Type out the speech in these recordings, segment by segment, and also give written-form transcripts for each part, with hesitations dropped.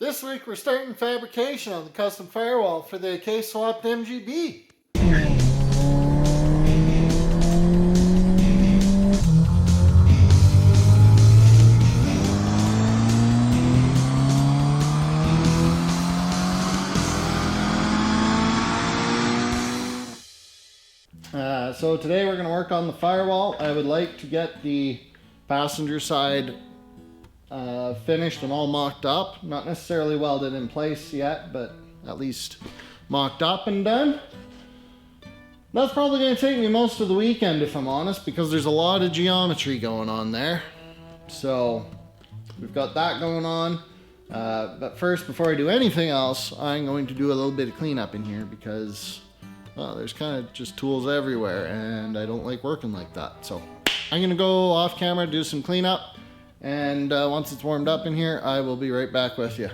This week we're starting fabrication on the custom firewall for the K24 Mgb. So today we're going to work on the firewall. I would like to get the passenger side finished and all mocked up. Not necessarily welded in place yet, but at least mocked up and done. That's probably going to take me most of the weekend, if I'm honest, because there's a lot of geometry going on there. So we've got that going on. But first, before I do anything else, I'm going to do a little bit of cleanup in here because there's kind of just tools everywhere and I don't like working like that. So I'm going to go off camera, do some cleanup. And once it's warmed up in here, I will be right back with you.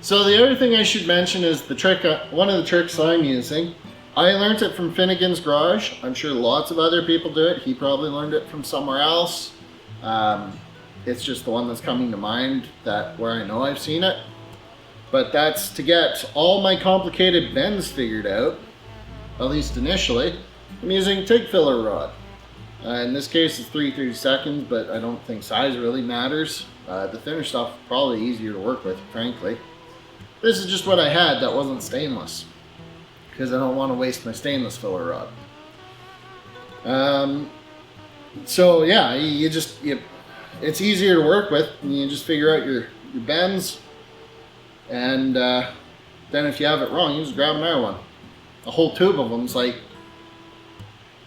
So the other thing I should mention is the trick, one of the tricks I'm using. I learned it from Finnegan's Garage. I'm sure lots of other people do it. He probably learned it from somewhere else. It's just the one that's coming to mind where I know I've seen it. But that's to get all my complicated bends figured out, at least initially. I'm using TIG filler rod. In this case it's 3/32, but I don't think size really matters. The thinner stuff is probably easier to work with, frankly. This is just what I had that wasn't stainless, because I don't want to waste my stainless filler rod. So yeah, it's easier to work with, and you just figure out your bends, and then if you have it wrong, you just grab another one. A whole tube of them is like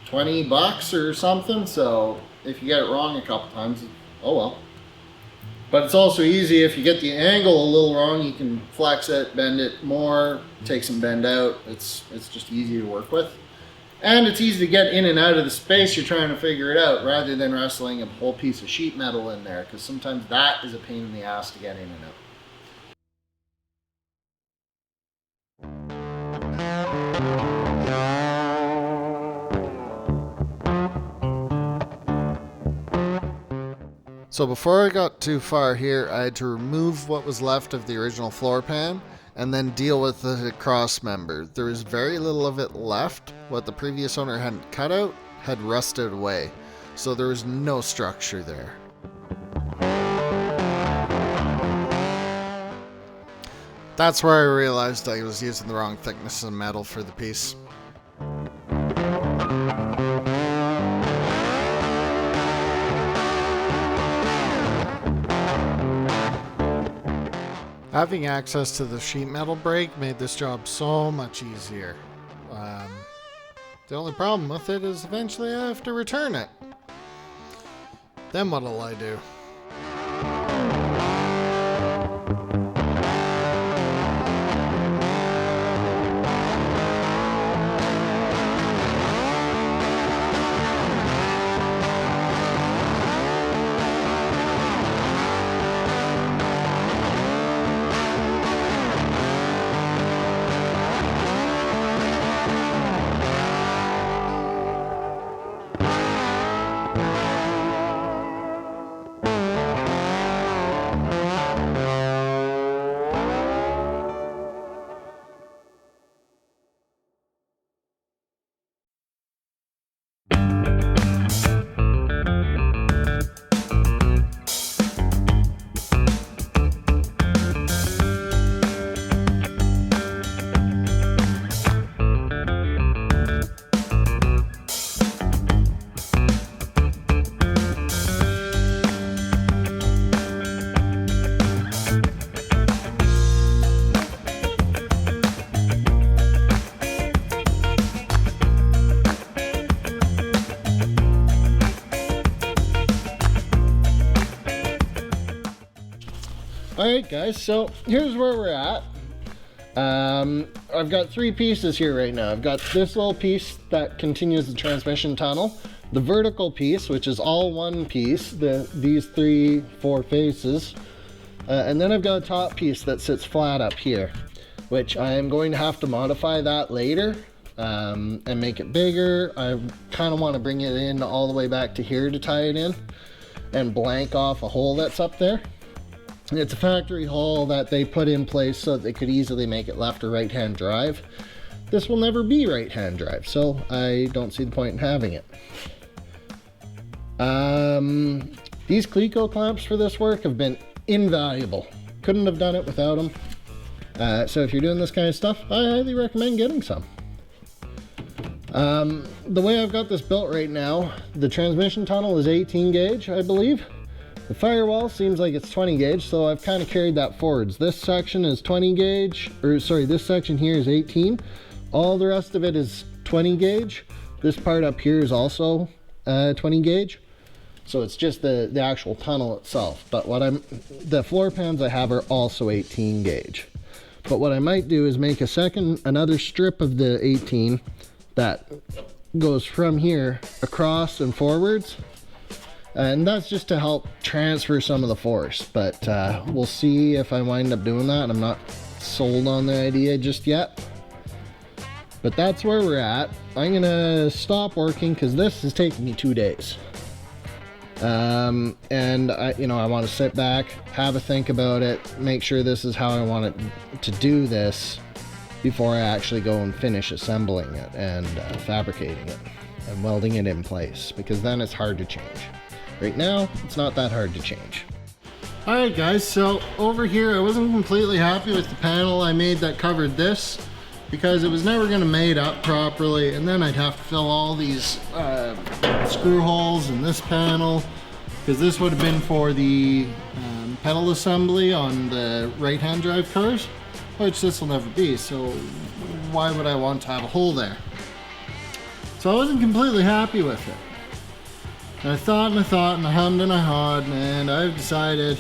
$20 or something, so if you get it wrong a couple times, oh well. But it's also easy if you get the angle a little wrong, you can flex it, bend it more, take some bend out. It's just easy to work with. And it's easy to get in and out of the space you're trying to figure it out, rather than wrestling a whole piece of sheet metal in there, because sometimes that is a pain in the ass to get in and out. So before I got too far here, I had to remove what was left of the original floor pan and then deal with the cross member. There was very little of it left. What the previous owner hadn't cut out had rusted away, so there was no structure there. That's where I realized I was using the wrong thickness of metal for the piece. Having access to the sheet metal brake made this job so much easier. The only problem with it is eventually I have to return it. Then what'll I do? Alright guys, so here's where we're at. I've got three pieces here right now. I've got this little piece that continues the transmission tunnel, the vertical piece, which is all one piece, these 3-4 faces, and then I've got a top piece that sits flat up here, which I am going to have to modify that later and make it bigger. I kind of want to bring it in all the way back to here to tie it in and blank off a hole that's up there. It's a factory hole that they put in place so that they could easily make it left or right hand drive. This will never be right hand drive, so I don't see the point in having it. These Cleco clamps for this work have been invaluable. Couldn't have done it without them. So if you're doing this kind of stuff, I highly recommend getting some. The way I've got this built right now, the transmission tunnel is 18 gauge, I believe. The firewall seems like it's 20 gauge, so I've kind of carried that forwards. This section is 20 gauge, or sorry, this section here is 18. All the rest of it is 20 gauge. This part up here is also 20 gauge. So it's just the actual tunnel itself. But the floor pans I have are also 18 gauge. But what I might do is make another strip of the 18 that goes from here across and forwards. And that's just to help transfer some of the force, but we'll see if I wind up doing that. I'm not sold on the idea just yet, but that's where we're at. I'm gonna stop working because this is taking me 2 days. And I want to sit back, have a think about it, make sure this is how I want it to do this before I actually go and finish assembling it and fabricating it and welding it in place, because then it's hard to change. Right now, it's not that hard to change. Alright guys, so over here I wasn't completely happy with the panel I made that covered this, because it was never going to mate up properly, and then I'd have to fill all these screw holes in this panel, because this would have been for the pedal assembly on the right hand drive cars, which this will never be, so why would I want to have a hole there? So I wasn't completely happy with it. And I thought and I thought and I hummed and I hawed, and I've decided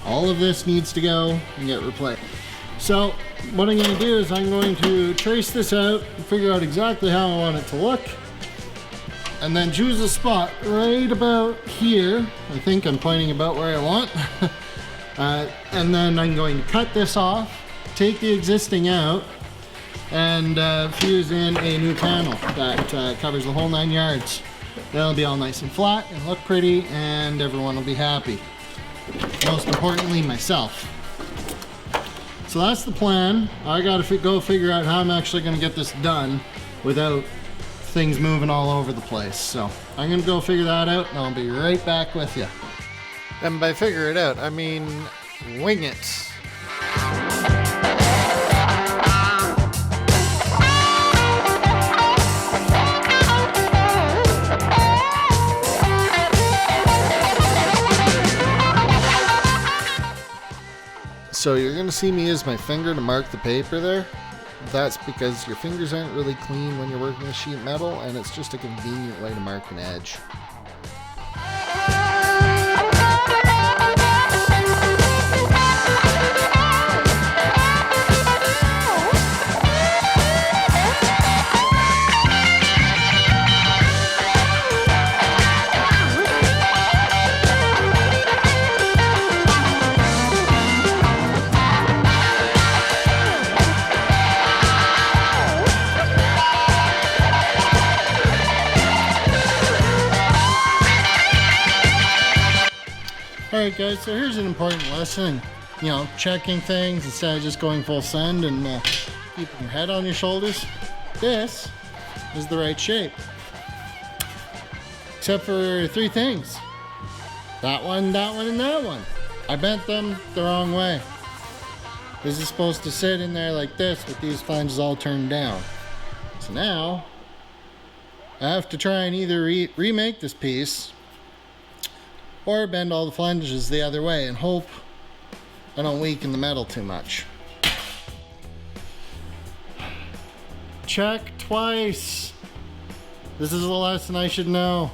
all of this needs to go and get replaced. So what I'm going to do is I'm going to trace this out and figure out exactly how I want it to look, and then choose a spot right about here. I think I'm pointing about where I want. And then I'm going to cut this off, take the existing out, and fuse in a new panel that covers the whole 9 yards. That'll be all nice and flat and look pretty, and everyone will be happy. Most importantly, myself. So that's the plan. I gotta go figure out how I'm actually gonna get this done without things moving all over the place. So I'm gonna go figure that out, and I'll be right back with you. And by figure it out, I mean wing it. So you're going to see me use my finger to mark the paper there. That's because your fingers aren't really clean when you're working with sheet metal, and it's just a convenient way to mark an edge. Alright guys, so here's an important lesson. You know, checking things instead of just going full send and keeping your head on your shoulders. This is the right shape. Except for 3 things. That one, and that one. I bent them the wrong way. This is supposed to sit in there like this with these flanges all turned down. So now, I have to try and either remake this piece or bend all the flanges the other way and hope I don't weaken the metal too much. Check twice. This is a lesson I should know.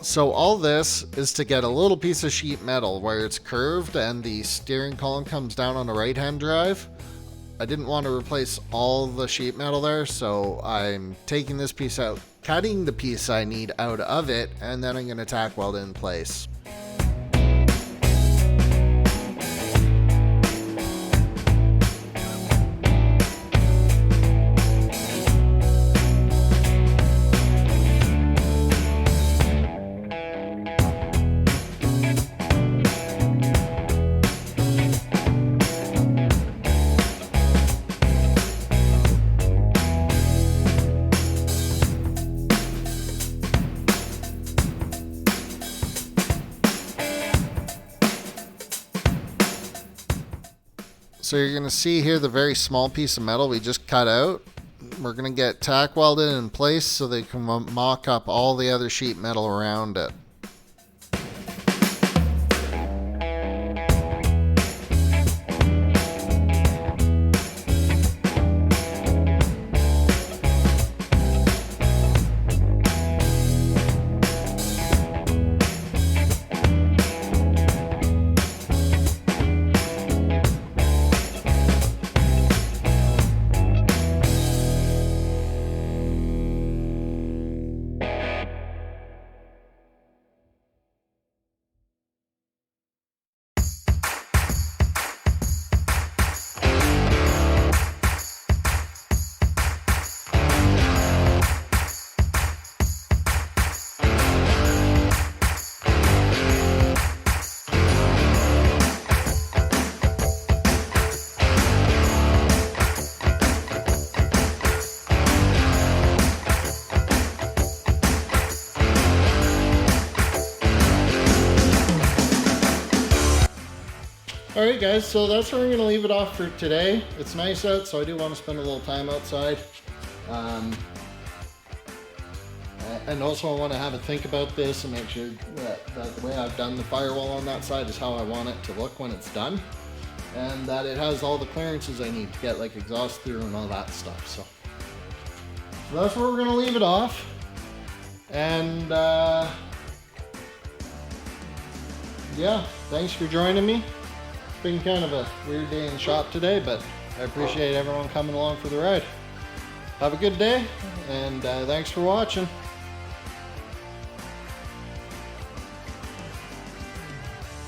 So all this is to get a little piece of sheet metal where it's curved and the steering column comes down on the right-hand drive. I didn't want to replace all the sheet metal there, so I'm taking this piece out, cutting the piece I need out of it, and then I'm going to tack weld it in place. So you're going to see here the very small piece of metal we just cut out. We're going to get tack welded in place so they can mock up all the other sheet metal around it. Alright guys, so that's where I'm going to leave it off for today. It's nice out, so I do want to spend a little time outside. And also I want to have a think about this and make sure that the way I've done the firewall on that side is how I want it to look when it's done. And that it has all the clearances I need to get like exhaust through and all that stuff. So that's where we're going to leave it off. And yeah, thanks for joining me. It's been kind of a weird day in the shop today, but I appreciate everyone coming along for the ride. Have a good day, and thanks for watching.